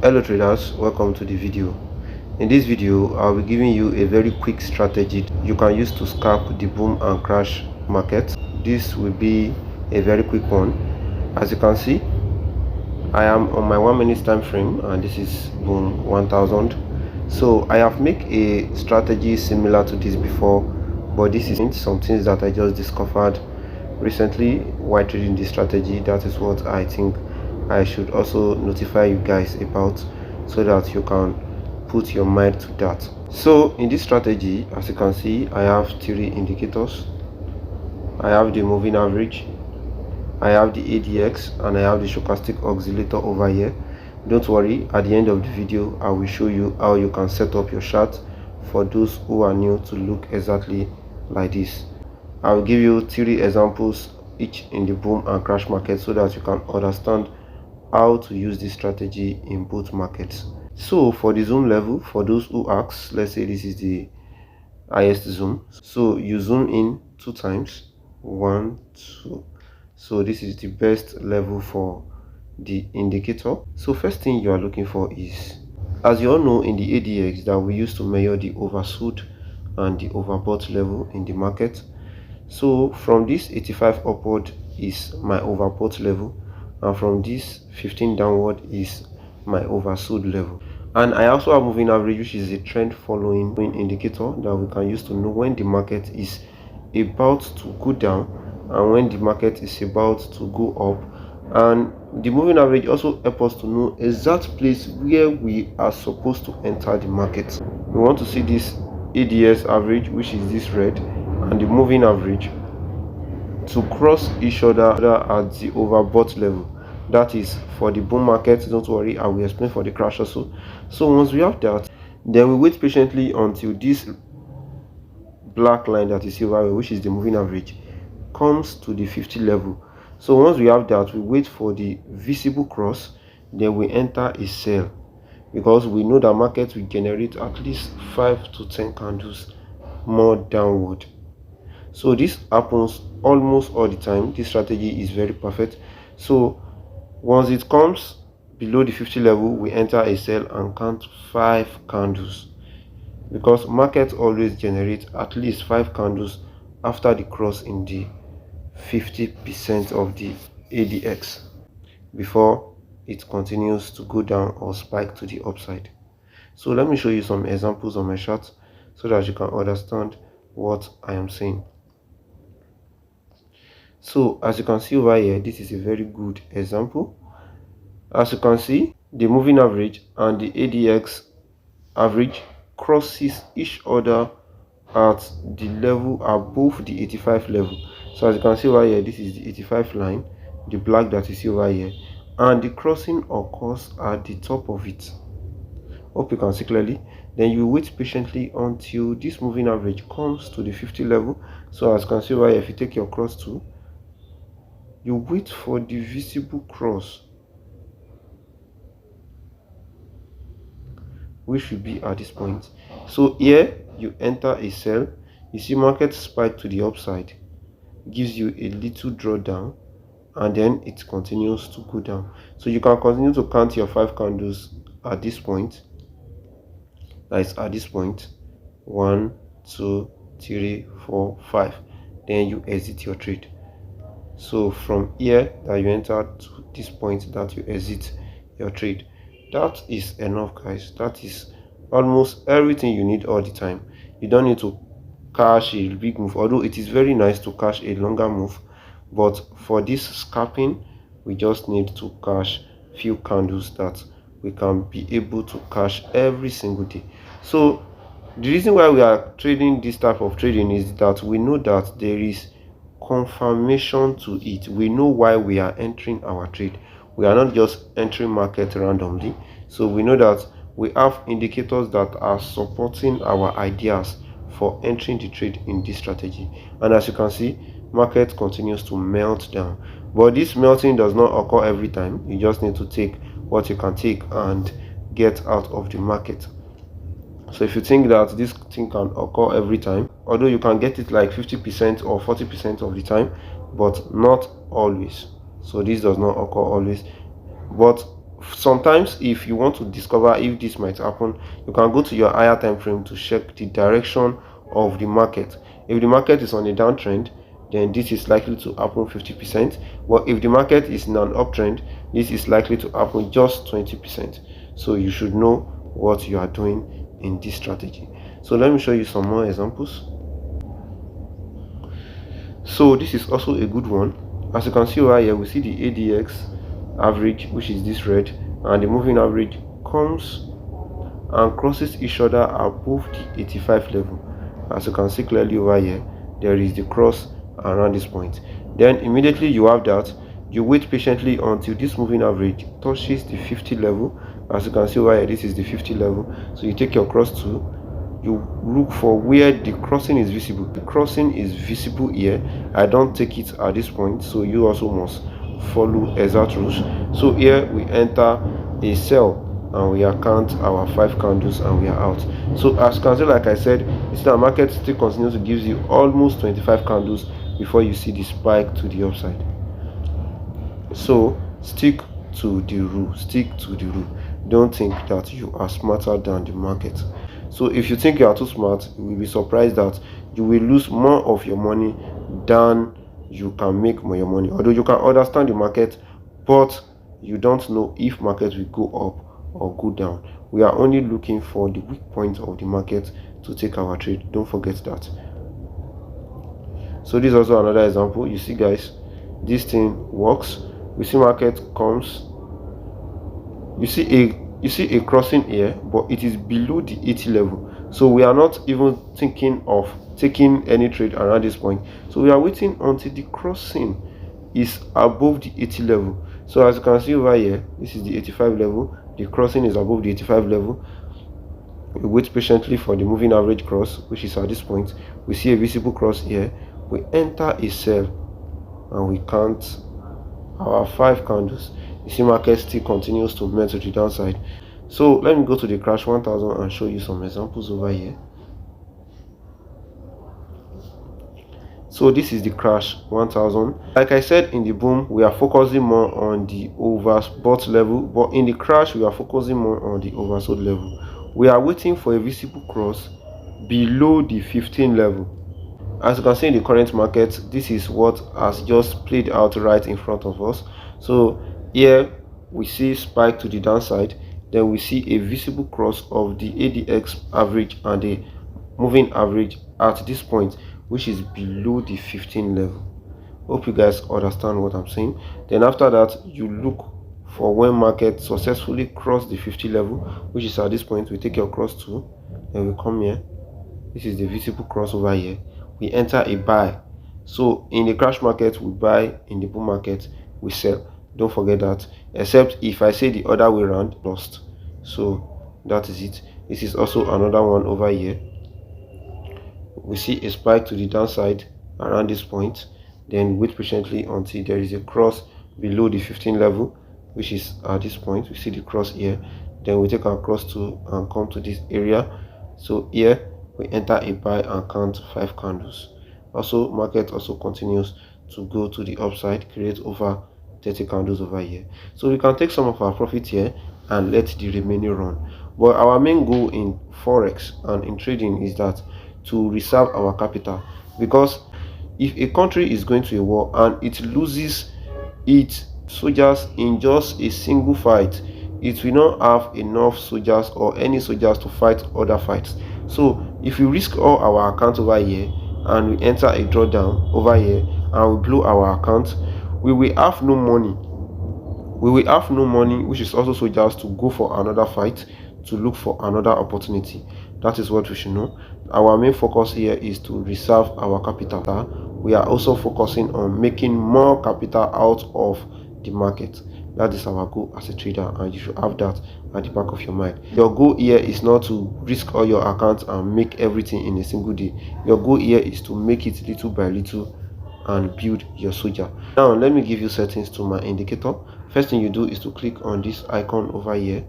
Hello traders, welcome to the video. In this video I'll be giving you a very quick strategy you can use to scalp the boom and crash market. This will be a very quick one. As you can see, I am on my 1 minute time frame and this is boom 1000. So I have made a strategy similar to this before, but this is some things that I just discovered recently while trading this strategy. That is what I think I should also notify you guys about, so that you can put your mind to that. So in this strategy, as you can see, I have 3 indicators. I have the moving average, I have the ADX, and I have the stochastic oscillator over here. Don't worry, at the end of the video I will show you how you can set up your chart for those who are new to look exactly like this. I will give you 3 examples each in the boom and crash market, so that you can understand how to use this strategy in both markets. So for the zoom level, for those who ask, let's say this is the highest zoom. So you zoom in 2 times, 1, 2. So this is the best level for the indicator. So first thing you are looking for is, as you all know, in the ADX that we use to measure the oversold and the overbought level in the market. So from this 85 upward is my overbought level, and from this 15 downward is my oversold level. And I also have moving average, which is a trend following indicator that we can use to know when the market is about to go down and when the market is about to go up. And the moving average also helps us to know exact place where we are supposed to enter the market. We want to see this ADS average, which is this red, and the moving average to cross each other at the overbought level. That is for the boom market. Don't worry, I will explain for the crash also. So once we have that, then we wait patiently until this black line that you see over here, which is the moving average, comes to the 50 level. So once we have that, we wait for the visible cross, then we enter a sell, because we know that market will generate at least 5 to 10 candles more downward. So this happens almost all the time. This strategy is very perfect. So once it comes below the 50 level, we enter a sell and count 5 candles, because market always generates at least 5 candles after the cross in the 50% of the ADX before it continues to go down or spike to the upside. So let me show you some examples on my chart so that you can understand what I am saying. So as you can see over here, this is a very good example. As you can see, the moving average and the ADX average crosses each other at the level above the 85 level. So as you can see over here, this is the 85 line, the black that you see over here, and the crossing occurs at the top of it. Hope you can see clearly. Then you wait patiently until this moving average comes to the 50 level. So as you can see over here, if you take your cross tool, you wait for the visible cross, which should be at this point. So here you enter a sell. You see market spike to the upside, gives you a little drawdown, and then it continues to go down. So you can continue to count your 5 candles at this point. That is at this point, 1, 2, 3, 4, 5. Then you exit your trade. So from here that you enter to this point that you exit your trade, that is enough, guys. That is almost everything you need all the time. You don't need to cash a big move, although it is very nice to cash a longer move, but for this scalping we just need to cash few candles that we can be able to cash every single day. So the reason why we are trading this type of trading is that we know that there is confirmation to it. We know why we are entering our trade. We are not just entering market randomly. So we know that we have indicators that are supporting our ideas for entering the trade in this strategy. And as you can see, market continues to melt down, but this melting does not occur every time. You just need to take what you can take and get out of the market. So if you think that this thing can occur every time, although you can get it like 50% or 40% of the time, but not always. So this does not occur always. But Sometimes if you want to discover if this might happen, you can go to your higher time frame to check the direction of the market. If the market is on a downtrend, then this is likely to happen 50%, but if the market is in an uptrend, this is likely to happen just 20%. So you should know what you are doing in this strategy. So let me show you some more examples. So this is also a good one. As you can see over here, we see the ADX average, which is this red, and the moving average comes and crosses each other above the 85 level. As you can see clearly over here, there is the cross around this point. Then immediately you have that, you wait patiently until this moving average touches the 50 level. As you can see over here, this is the 50 level. So you take your cross to, you look for where the crossing is visible. The crossing is visible here. I don't take it at this point, so you also must follow exact rules. So here we enter a sell and we account our 5 candles and we are out. So as you can see, like I said, it's the market still continues to give you almost 25 candles before you see the spike to the upside. So stick to the rule, stick to the rule. Don't think that you are smarter than the market. So if you think you are too smart, you will be surprised that you will lose more of your money than you can make more your money. Although you can understand the market, but you don't know if market will go up or go down. We are only looking for the weak point of the market to take our trade. Don't forget that. So this is also another example. You see guys, this thing works. We see market comes, you see a crossing here, but it is below the 80 level. So we are not even thinking of taking any trade around this point. So we are waiting until the crossing is above the 80 level. So as you can see over here, this is the 85 level. The crossing is above the 85 level. We wait patiently for the moving average cross, which is at this point. We see a visible cross here. We enter a sell and we count our 5 candles. You see market still continues to melt to the downside. So let me go to the crash 1000 and show you some examples over here. So this is the crash 1000. Like I said, in the boom we are focusing more on the overbought level, but in the crash we are focusing more on the oversold level. We are waiting for a visible cross below the 15 level. As you can see in the current market, this is what has just played out right in front of us. So here we see spike to the downside, then we see a visible cross of the ADX average and the moving average at this point, which is below the 15 level. Hope you guys understand what I'm saying. Then after that, you look for when market successfully cross the 50 level, which is at this point. We take your cross to, then we come here. This is the visible cross over here. We enter a buy. So in the crash market we buy, in the bull market we sell. Don't forget that, except if I say the other way around, lost. So that is it. This is also another one over here. We see a spike to the downside around this point, then wait patiently until there is a cross below the 15 level, which is at this point. We see the cross here, then we take our cross to and come to this area. So here we enter a buy and count 5 candles. Also market also continues to go to the upside, create over 30 candles over here. So we can take some of our profit here and let the remaining run. But our main goal in forex and in trading is that to reserve our capital, because if a country is going to a war and it loses its soldiers in just a single fight, it will not have enough soldiers or any soldiers to fight other fights. So if we risk all our account over here and we enter a drawdown over here and we blow our account, we will have no money. We will have no money, which is also soldiers, to go for another fight, to look for another opportunity. That is what we should know. Our main focus here is to reserve our capital. We are also focusing on making more capital out of the market. That is our goal as a trader, and you should have that at the back of your mind. Your goal here is not to risk all your accounts and make everything in a single day. Your goal here is to make it little by little and build your soldier. Now let me give you settings to my indicator. First thing you do is to click on this icon over here.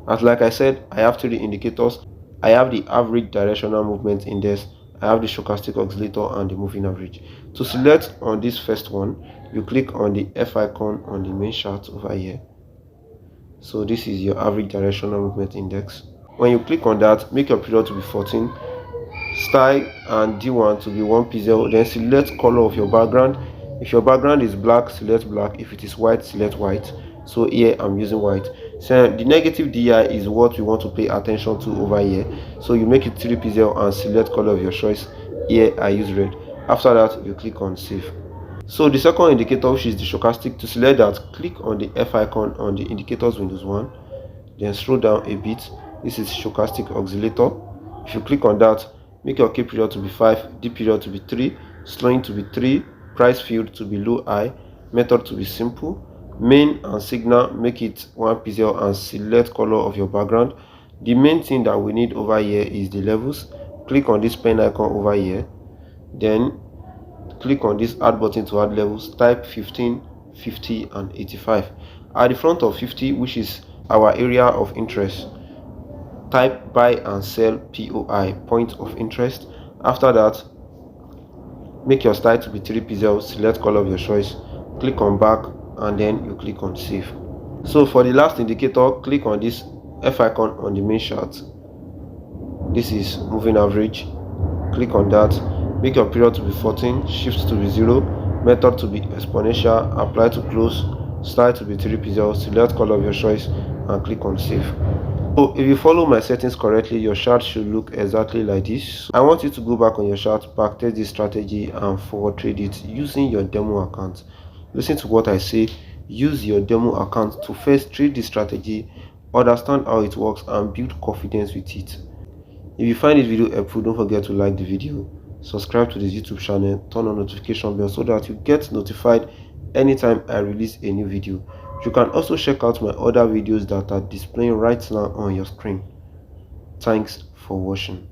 As like I said, I have 3 indicators. I have the average directional movement index, I have the stochastic oscillator, and the moving average. To select on this first one, you click on the F icon on the main chart over here. So this is your average directional movement index. When you click on that, make your period to be 14, style and D1 to be 1 pixel, then select color of your background. If your background is black, select black. If it is white, select white. So here I'm using white. So the negative DI is what we want to pay attention to over here. So you make it 3 pixel and select color of your choice. Here I use red. After that, you click on save. So the second indicator, which is the stochastic, to select that, click on the F icon on the indicators Windows 1, then scroll down a bit. This is stochastic oscillator. If you click on that, make your K period to be 5, D period to be 3, slowing to be 3, price field to be low high, method to be simple, main and signal make it 1 pixel and select color of your background. The main thing that we need over here is the levels. Click on this pen icon over here, then click on this add button to add levels. Type 15, 50 and 85. At the front of 50, which is our area of interest, type buy and sell POI, point of interest. After that, make your style to be 3 pixels, select color of your choice, click on back, and then you click on save. So for the last indicator, click on this F icon on the main chart. This is moving average. Click on that, make your period to be 14, shift to be 0, method to be exponential, apply to close, style to be 3 pixels, select color of your choice, and click on save. So if you follow my settings correctly, your chart should look exactly like this. I want you to go back on your chart, backtest this strategy and forward trade it using your demo account. Listen to what I say. Use your demo account to first trade this strategy, understand how it works, and build confidence with it. If you find this video helpful, don't forget to like the video, subscribe to this YouTube channel, turn on notification bell so that you get notified anytime I release a new video. You can also check out my other videos that are displaying right now on your screen. Thanks for watching.